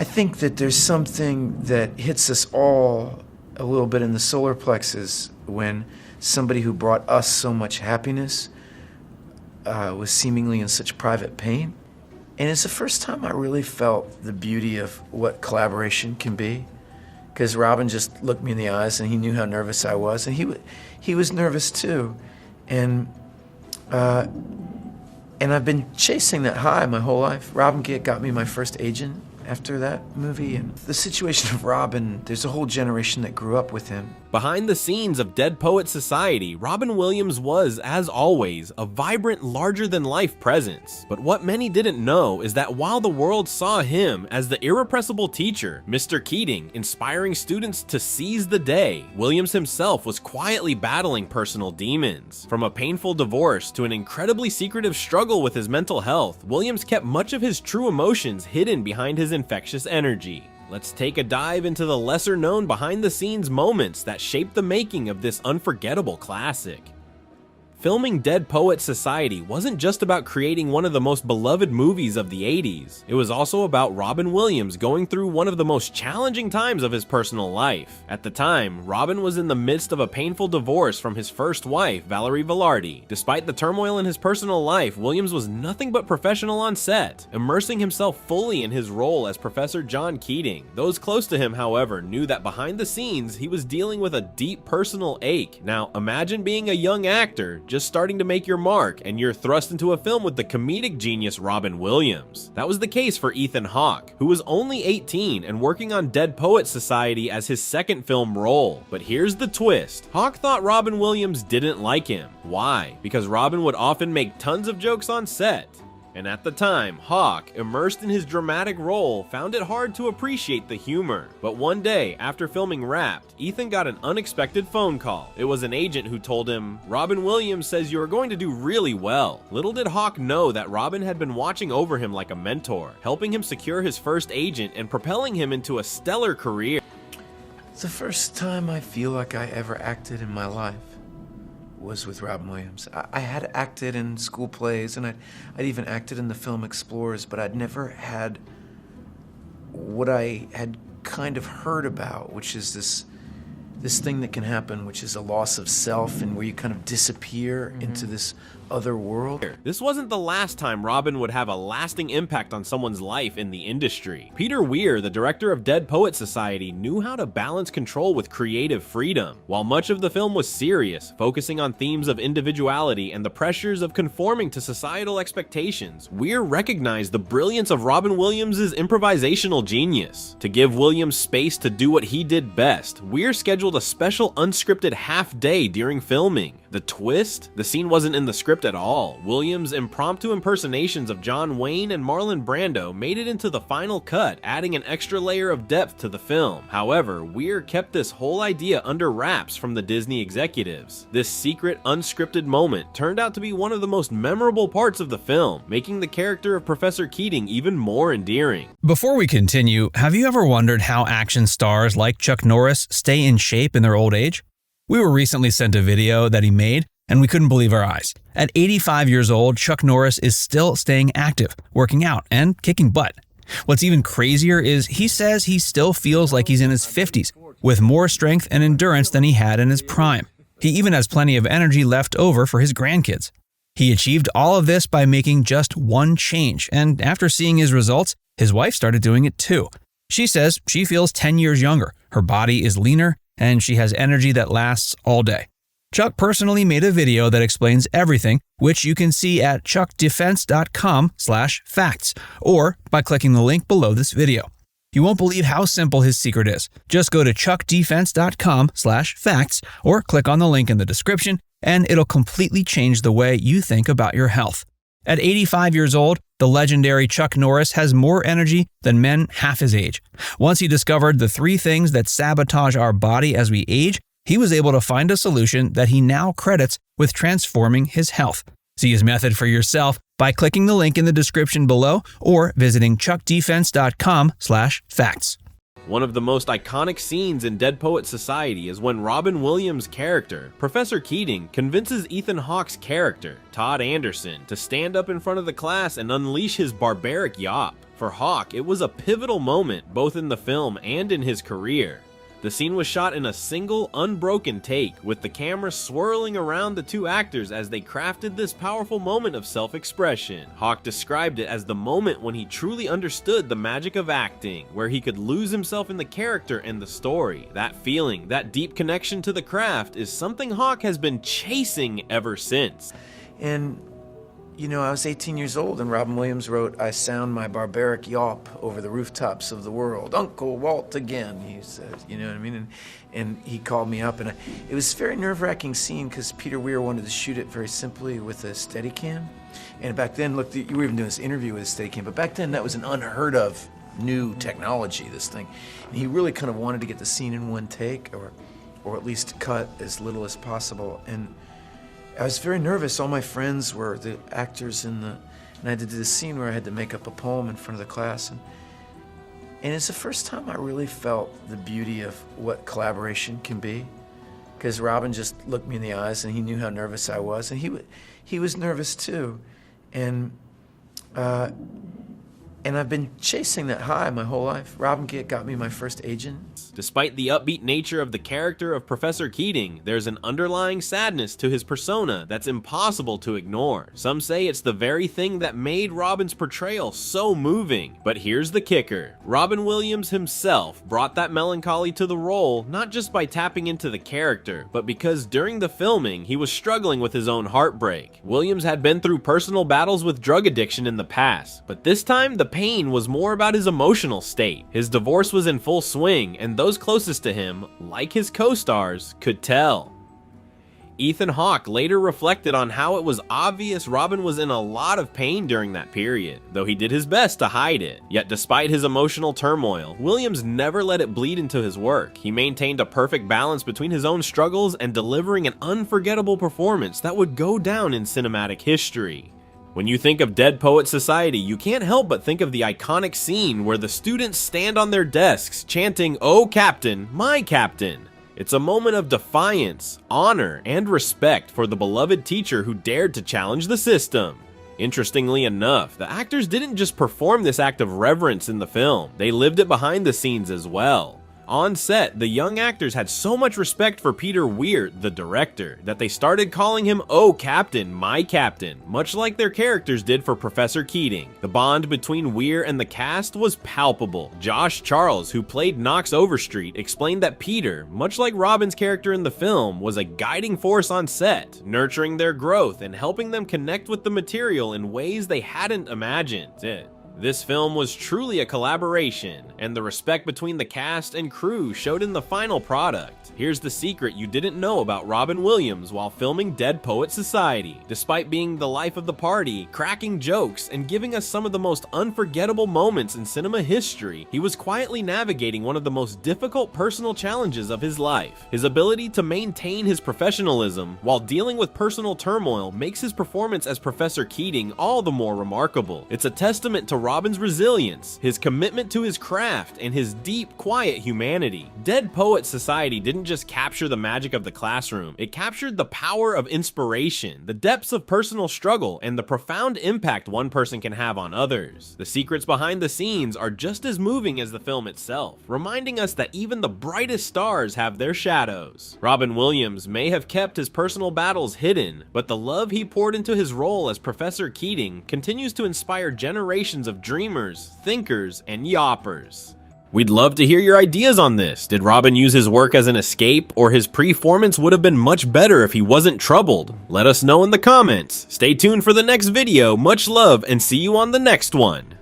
I think that there's something that hits us all a little bit in the solar plexus when somebody who brought us so much happiness was seemingly in such private pain. And it's the first time I really felt the beauty of what collaboration can be. Because Robin just looked me in the eyes and he knew how nervous I was, and he was nervous too. And I've been chasing that high my whole life. Robin got me my first agent after that movie, and the situation of Robin, there's a whole generation that grew up with him. Behind the scenes of Dead Poets Society, Robin Williams was, as always, a vibrant, larger-than-life presence. But what many didn't know is that while the world saw him as the irrepressible teacher, Mr. Keating, inspiring students to seize the day, Williams himself was quietly battling personal demons. From a painful divorce to an incredibly secretive struggle with his mental health, Williams kept much of his true emotions hidden behind his infectious energy. Let's take a dive into the lesser-known behind-the-scenes moments that shaped the making of this unforgettable classic. Filming Dead Poets Society wasn't just about creating one of the most beloved movies of the 80s. It was also about Robin Williams going through one of the most challenging times of his personal life. At the time, Robin was in the midst of a painful divorce from his first wife, Valerie Velarde. Despite the turmoil in his personal life, Williams was nothing but professional on set, immersing himself fully in his role as Professor John Keating. Those close to him, however, knew that behind the scenes, he was dealing with a deep personal ache. Now, imagine being a young actor just starting to make your mark, and you're thrust into a film with the comedic genius Robin Williams. That was the case for Ethan Hawke, who was only 18 and working on Dead Poets Society as his second film role. But here's the twist. Hawke thought Robin Williams didn't like him. Why? Because Robin would often make tons of jokes on set. And at the time, Hawke, immersed in his dramatic role, found it hard to appreciate the humor. But one day, after filming Wrapped, Ethan got an unexpected phone call. It was an agent who told him, "Robin Williams says you are going to do really well." Little did Hawke know that Robin had been watching over him like a mentor, helping him secure his first agent and propelling him into a stellar career. It's the first time I feel like I ever acted in my life was with Robin Williams. I had acted in school plays, and I'd even acted in the film Explorers, but I'd never had what I had kind of heard about, which is this thing that can happen, which is a loss of self, and where you kind of disappear into this other world. This wasn't the last time Robin would have a lasting impact on someone's life in the industry. Peter Weir, the director of Dead Poets Society, knew how to balance control with creative freedom. While much of the film was serious, focusing on themes of individuality and the pressures of conforming to societal expectations, Weir recognized the brilliance of Robin Williams' improvisational genius. To give Williams space to do what he did best, Weir scheduled a special unscripted half-day during filming. The twist? The scene wasn't in the script at all. Williams' impromptu impersonations of John Wayne and Marlon Brando made it into the final cut, adding an extra layer of depth to the film. However, Weir kept this whole idea under wraps from the Disney executives. This secret, unscripted moment turned out to be one of the most memorable parts of the film, making the character of Professor Keating even more endearing. Before we continue, have you ever wondered how action stars like Chuck Norris stay in shape in their old age? We were recently sent a video that he made, and we couldn't believe our eyes. At 85 years old, Chuck Norris is still staying active, working out, and kicking butt. What's even crazier is he says he still feels like he's in his 50s, with more strength and endurance than he had in his prime. He even has plenty of energy left over for his grandkids. He achieved all of this by making just one change, and after seeing his results, his wife started doing it too. She says she feels 10 years younger, her body is leaner, and she has energy that lasts all day. Chuck personally made a video that explains everything, which you can see at chuckdefense.com/facts, or by clicking the link below this video. You won't believe how simple his secret is. Just go to chuckdefense.com/facts, or click on the link in the description, and it'll completely change the way you think about your health. At 85 years old, the legendary Chuck Norris has more energy than men half his age. Once he discovered the 3 things that sabotage our body as we age, he was able to find a solution that he now credits with transforming his health. See his method for yourself by clicking the link in the description below or visiting chuckdefense.com/facts. One of the most iconic scenes in Dead Poets Society is when Robin Williams' character, Professor Keating, convinces Ethan Hawke's character, Todd Anderson, to stand up in front of the class and unleash his barbaric yop. For Hawk, it was a pivotal moment both in the film and in his career. The scene was shot in a single, unbroken take, with the camera swirling around the two actors as they crafted this powerful moment of self-expression. Hawk described it as the moment when he truly understood the magic of acting, where he could lose himself in the character and the story. That feeling, that deep connection to the craft, is something Hawk has been chasing ever since. And you know, I was 18 years old and Robin Williams wrote, "I sound my barbaric yawp over the rooftops of the world. Uncle Walt again," he said, you know what I mean? And he called me up, and it was a very nerve-wracking scene because Peter Weir wanted to shoot it very simply with a Steadicam. And back then, look, you were even doing this interview with a Steadicam, but back then that was an unheard of new technology, this thing. And he really kind of wanted to get the scene in one take, or at least cut as little as possible. And I was very nervous. All my friends were the actors and I had to do this scene where I had to make up a poem in front of the class. And it's the first time I really felt the beauty of what collaboration can be. Because Robin just looked me in the eyes and he knew how nervous I was. And he was nervous too. And I've been chasing that high my whole life. Robin got me my first agent. Despite the upbeat nature of the character of Professor Keating, there's an underlying sadness to his persona that's impossible to ignore. Some say it's the very thing that made Robin's portrayal so moving. But here's the kicker. Robin Williams himself brought that melancholy to the role, not just by tapping into the character, but because during the filming, he was struggling with his own heartbreak. Williams had been through personal battles with drug addiction in the past, but this time the pain was more about his emotional state. His divorce was in full swing, and those closest to him, like his co-stars, could tell. Ethan Hawke later reflected on how it was obvious Robin was in a lot of pain during that period, though he did his best to hide it. Yet despite his emotional turmoil, Williams never let it bleed into his work. He maintained a perfect balance between his own struggles and delivering an unforgettable performance that would go down in cinematic history. When you think of Dead Poets Society, you can't help but think of the iconic scene where the students stand on their desks chanting, "Oh Captain, my Captain." It's a moment of defiance, honor, and respect for the beloved teacher who dared to challenge the system. Interestingly enough, the actors didn't just perform this act of reverence in the film, they lived it behind the scenes as well. On set, the young actors had so much respect for Peter Weir, the director, that they started calling him "Oh Captain, my Captain," much like their characters did for Professor Keating. The bond between Weir and the cast was palpable. Josh Charles, who played Knox Overstreet, explained that Peter, much like Robin's character in the film, was a guiding force on set, nurturing their growth and helping them connect with the material in ways they hadn't imagined. This film was truly a collaboration, and the respect between the cast and crew showed in the final product. Here's the secret you didn't know about Robin Williams while filming Dead Poets Society. Despite being the life of the party, cracking jokes, and giving us some of the most unforgettable moments in cinema history, he was quietly navigating one of the most difficult personal challenges of his life. His ability to maintain his professionalism while dealing with personal turmoil makes his performance as Professor Keating all the more remarkable. It's a testament to Robin's resilience, his commitment to his craft, and his deep, quiet humanity. Dead Poets Society didn't just capture the magic of the classroom, it captured the power of inspiration, the depths of personal struggle, and the profound impact one person can have on others. The secrets behind the scenes are just as moving as the film itself, reminding us that even the brightest stars have their shadows. Robin Williams may have kept his personal battles hidden, but the love he poured into his role as Professor Keating continues to inspire generations of dreamers, thinkers, and yappers. We'd love to hear your ideas on this. Did Robin use his work as an escape, or his performance would have been much better if he wasn't troubled? Let us know in the comments. Stay tuned for the next video. Much love, and see you on the next one.